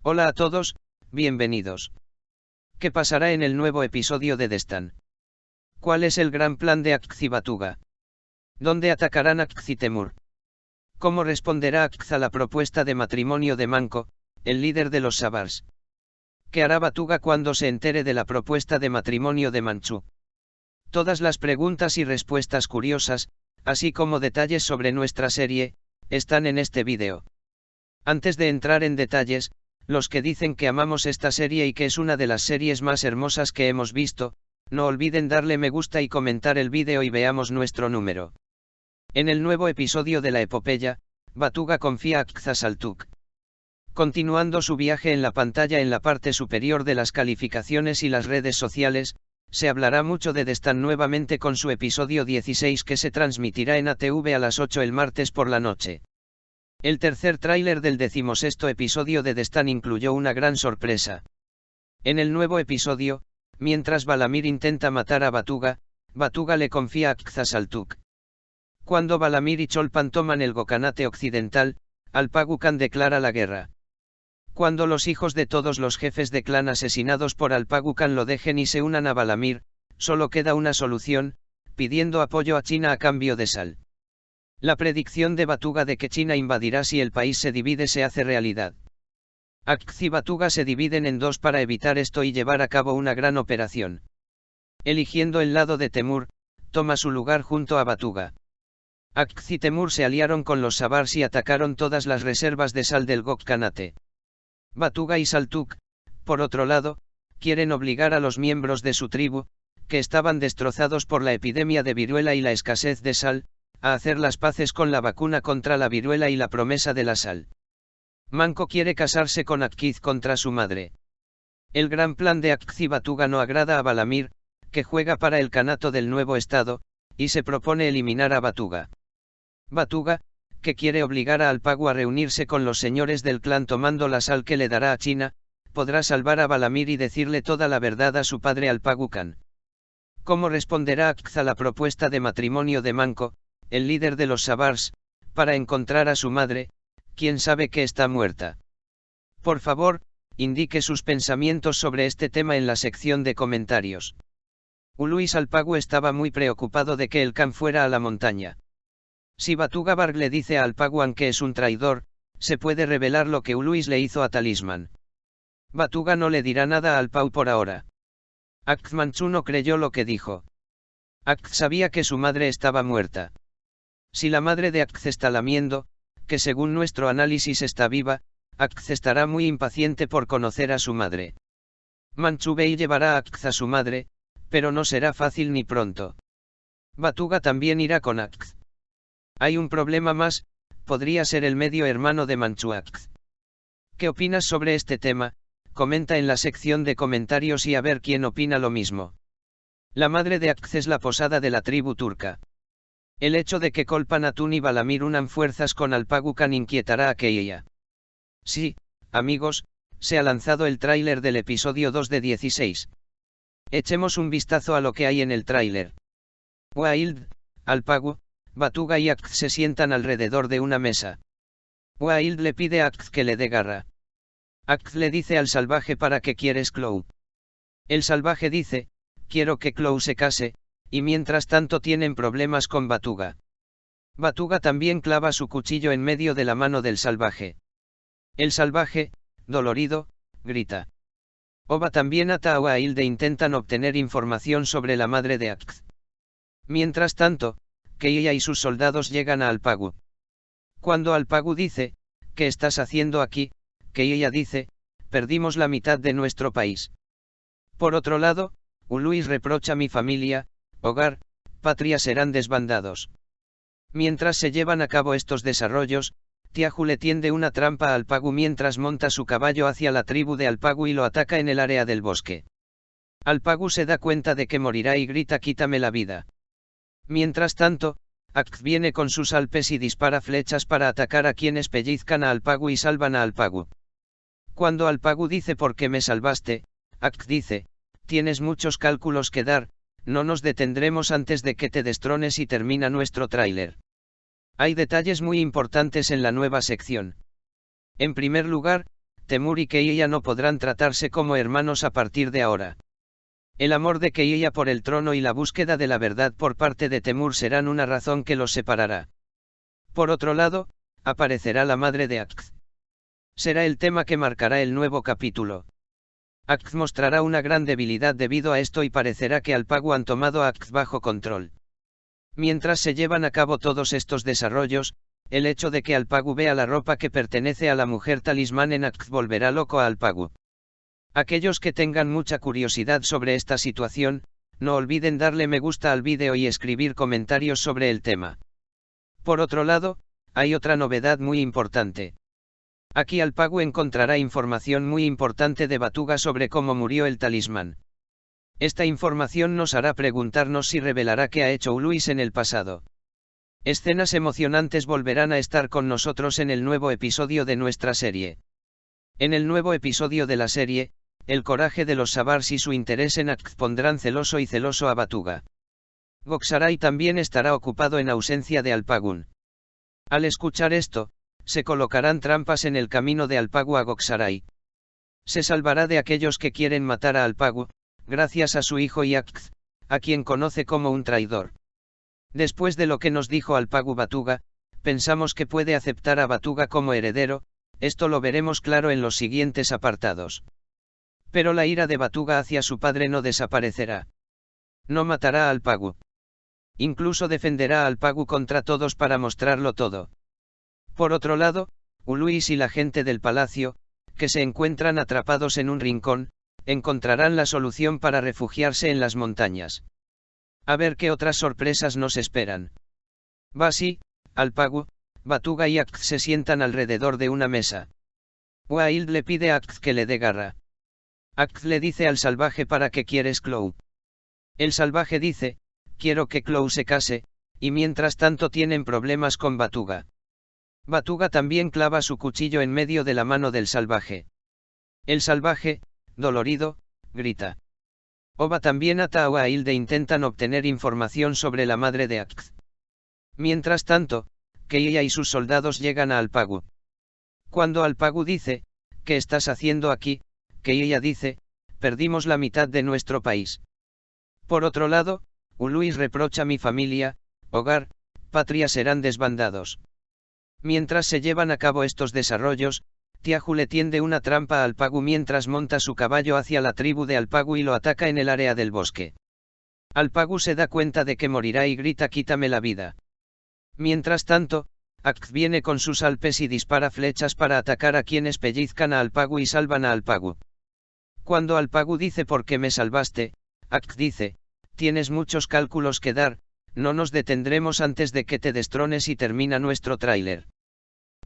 Hola a todos, bienvenidos. ¿Qué pasará en el nuevo episodio de Destan? ¿Cuál es el gran plan de Akzi-Batuga? ¿Dónde atacarán Akzi-Temur? ¿Cómo responderá Akz a la propuesta de matrimonio de Manco, el líder de los Sabars? ¿Qué hará Batuga cuando se entere de la propuesta de matrimonio de Manchu? Todas las preguntas y respuestas curiosas, así como detalles sobre nuestra serie, están en este vídeo. Antes de entrar en detalles, los que dicen que amamos esta serie y que es una de las series más hermosas que hemos visto, no olviden darle me gusta y comentar el vídeo y veamos nuestro número. En el nuevo episodio de la epopeya, Batuga confía a Akza-Saltuk. Continuando su viaje en la pantalla en la parte superior de las calificaciones y las redes sociales, se hablará mucho de Destan nuevamente con su episodio 16 que se transmitirá en ATV a las 8 el martes por la noche. El tercer tráiler del 16º episodio de Destan incluyó una gran sorpresa. En el nuevo episodio, mientras Balamir intenta matar a Batuga, Batuga le confía a Akza-Saltuk. Cuando Balamir y Cholpan toman el Gokanate occidental, Alpagu-Khan declara la guerra. Cuando los hijos de todos los jefes de clan asesinados por Alpagu-Khan lo dejen y se unan a Balamir, solo queda una solución, pidiendo apoyo a China a cambio de sal. La predicción de Batuga de que China invadirá si el país se divide se hace realidad. Akz y Batuga se dividen en dos para evitar esto y llevar a cabo una gran operación. Eligiendo el lado de Temur, toma su lugar junto a Batuga. Akz y Temur se aliaron con los Sabars y atacaron todas las reservas de sal del Gokkanate. Batuga y Saltuk, por otro lado, quieren obligar a los miembros de su tribu, que estaban destrozados por la epidemia de viruela y la escasez de sal, a hacer las paces con la vacuna contra la viruela y la promesa de la sal. Manco quiere casarse con Akz contra su madre. El gran plan de Akz y Batuga no agrada a Balamir, que juega para el Kanato del nuevo estado, y se propone eliminar a Batuga. Batuga, que quiere obligar a Alpagu a reunirse con los señores del clan tomando la sal que le dará a China, podrá salvar a Balamir y decirle toda la verdad a su padre Alpagu-Khan. ¿Cómo responderá Akz a la propuesta de matrimonio de Manco, el líder de los Sabars, para encontrar a su madre, quien sabe que está muerta? Por favor, indique sus pensamientos sobre este tema en la sección de comentarios. Uluis Alpagu estaba muy preocupado de que el Khan fuera a la montaña. Si Batuga Barg le dice a Alpagu que es un traidor, se puede revelar lo que Uluis le hizo a Talisman. Batuga no le dirá nada a Alpagu por ahora. Akz Manchu no creyó lo que dijo. Akz sabía que su madre estaba muerta. Si la madre de Akz está lamiendo, que según nuestro análisis está viva, Akz estará muy impaciente por conocer a su madre. Manchu Bey llevará a Akz a su madre, pero no será fácil ni pronto. Batuga también irá con Akz. Hay un problema más, podría ser el medio hermano de Manchu Akz. ¿Qué opinas sobre este tema? Comenta en la sección de comentarios y a ver quién opina lo mismo. La madre de Akz es la posada de la tribu turca. El hecho de que Kolpan Atun y Balamir unan fuerzas con Alpagu-Khan inquietará a Keia. Sí, amigos, se ha lanzado el tráiler del episodio 2 de 16. Echemos un vistazo a lo que hay en el tráiler. Wild, Alpagu, Batuga y Akz se sientan alrededor de una mesa. Wild le pide a Akz que le dé garra. Akz le dice al salvaje para qué quieres Clow. El salvaje dice, quiero que Clow se case, y mientras tanto tienen problemas con Batuga. Batuga también clava su cuchillo en medio de la mano del salvaje. El salvaje, dolorido, grita. Oba también ata a Wild e intentan obtener información sobre la madre de Akz. Mientras tanto, Keia y sus soldados llegan a Alpagu. Cuando Alpagu dice, ¿qué estás haciendo aquí?, Keia dice, perdimos la mitad de nuestro país. Por otro lado, Uluis reprocha mi familia, hogar, patria serán desbandados. Mientras se llevan a cabo estos desarrollos, Tiahu le tiende una trampa a Alpagu mientras monta su caballo hacia la tribu de Alpagu y lo ataca en el área del bosque. Alpagu se da cuenta de que morirá y grita quítame la vida. Mientras tanto, Akz viene con sus alpes y dispara flechas para atacar a quienes pellizcan a Alpagu y salvan a Alpagu. Cuando Alpagu dice ¿por qué me salvaste?, Akz dice, tienes muchos cálculos que dar, no nos detendremos antes de que te destrones y termina nuestro tráiler. Hay detalles muy importantes en la nueva sección. En primer lugar, Temur y Keiya no podrán tratarse como hermanos a partir de ahora. El amor de Keiya por el trono y la búsqueda de la verdad por parte de Temur serán una razón que los separará. Por otro lado, aparecerá la madre de Akz. Será el tema que marcará el nuevo capítulo. Akz mostrará una gran debilidad debido a esto y parecerá que Alpagu han tomado a Akz bajo control. Mientras se llevan a cabo todos estos desarrollos, el hecho de que Alpagu vea la ropa que pertenece a la mujer talismán en Akz volverá loco a Alpagu. Aquellos que tengan mucha curiosidad sobre esta situación, no olviden darle me gusta al vídeo y escribir comentarios sobre el tema. Por otro lado, hay otra novedad muy importante. Aquí Alpagu encontrará información muy importante de Batuga sobre cómo murió el talismán. Esta información nos hará preguntarnos si revelará qué ha hecho Uluis en el pasado. Escenas emocionantes volverán a estar con nosotros en el nuevo episodio de nuestra serie. En el nuevo episodio de la serie, el coraje de los Sabars y su interés en Akz pondrán celoso a Batuga. Goksarai también estará ocupado en ausencia de Alpagun. Al escuchar esto, se colocarán trampas en el camino de Alpagu a Goksarai. Se salvará de aquellos que quieren matar a Alpagu, gracias a su hijo Yakz, a quien conoce como un traidor. Después de lo que nos dijo Alpagu Batuga, pensamos que puede aceptar a Batuga como heredero, esto lo veremos claro en los siguientes apartados. Pero la ira de Batuga hacia su padre no desaparecerá. No matará a Alpagu. Incluso defenderá a Alpagu contra todos para mostrarlo todo. Por otro lado, Uluis y la gente del palacio, que se encuentran atrapados en un rincón, encontrarán la solución para refugiarse en las montañas. A ver qué otras sorpresas nos esperan. Basi, Alpagu, Batuga y Akz se sientan alrededor de una mesa. Wild le pide a Akz que le dé garra. Akz le dice al salvaje para qué quieres Clow. El salvaje dice, quiero que Clow se case, y mientras tanto tienen problemas con Batuga. Batuga también clava su cuchillo en medio de la mano del salvaje. El salvaje, dolorido, grita. Oba también ata a Wild e intentan obtener información sobre la madre de Akz. Mientras tanto, Keiya y sus soldados llegan a Alpagu. Cuando Alpagu dice, ¿qué estás haciendo aquí?, Keiya dice, perdimos la mitad de nuestro país. Por otro lado, Uluis reprocha mi familia, hogar, patria serán desbandados. Mientras se llevan a cabo estos desarrollos, Tiahu le tiende una trampa a Alpagu mientras monta su caballo hacia la tribu de Alpagu y lo ataca en el área del bosque. Alpagu se da cuenta de que morirá y grita quítame la vida. Mientras tanto, Akz viene con sus alpes y dispara flechas para atacar a quienes pellizcan a Alpagu y salvan a Alpagu. Cuando Alpagu dice ¿por qué me salvaste?, Akz dice, tienes muchos cálculos que dar, no nos detendremos antes de que te destrones y termina nuestro tráiler.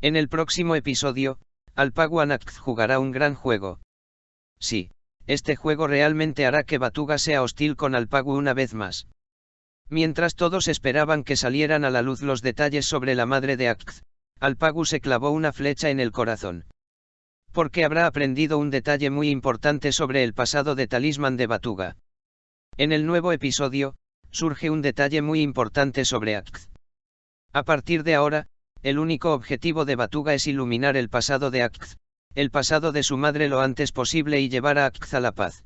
En el próximo episodio, Alpagu and Akz jugará un gran juego. Sí, este juego realmente hará que Batuga sea hostil con Alpagu una vez más. Mientras todos esperaban que salieran a la luz los detalles sobre la madre de Akz, Alpagu se clavó una flecha en el corazón. Porque habrá aprendido un detalle muy importante sobre el pasado de Talismán de Batuga. En el nuevo episodio, surge un detalle muy importante sobre Akz. A partir de ahora, el único objetivo de Batuga es iluminar el pasado de Akz, el pasado de su madre lo antes posible y llevar a Akz a la paz.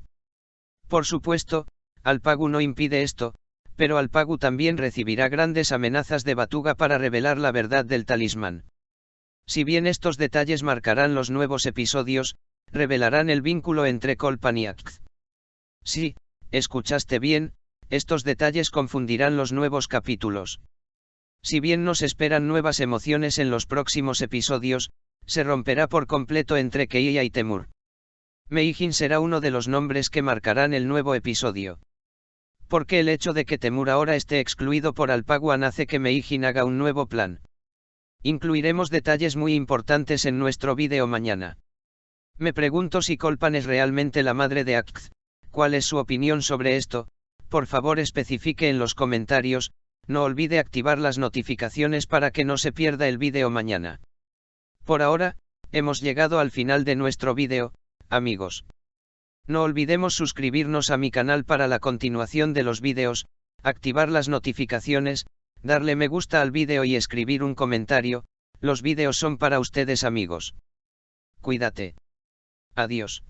Por supuesto, Alpagu no impide esto, pero Alpagu también recibirá grandes amenazas de Batuga para revelar la verdad del talismán. Si bien estos detalles marcarán los nuevos episodios, revelarán el vínculo entre Colpan y Akz. Sí, escuchaste bien, estos detalles confundirán los nuevos capítulos. Si bien nos esperan nuevas emociones en los próximos episodios, se romperá por completo entre Keiya y Temur. Meijin será uno de los nombres que marcarán el nuevo episodio. Porque el hecho de que Temur ahora esté excluido por Alpaguan hace que Meijin haga un nuevo plan. Incluiremos detalles muy importantes en nuestro vídeo mañana. Me pregunto si Colpan es realmente la madre de Akz. ¿Cuál es su opinión sobre esto? Por favor especifique en los comentarios, no olvide activar las notificaciones para que no se pierda el vídeo mañana. Por ahora, hemos llegado al final de nuestro vídeo, amigos. No olvidemos suscribirnos a mi canal para la continuación de los vídeos, activar las notificaciones, darle me gusta al vídeo y escribir un comentario, los vídeos son para ustedes amigos. Cuídate. Adiós.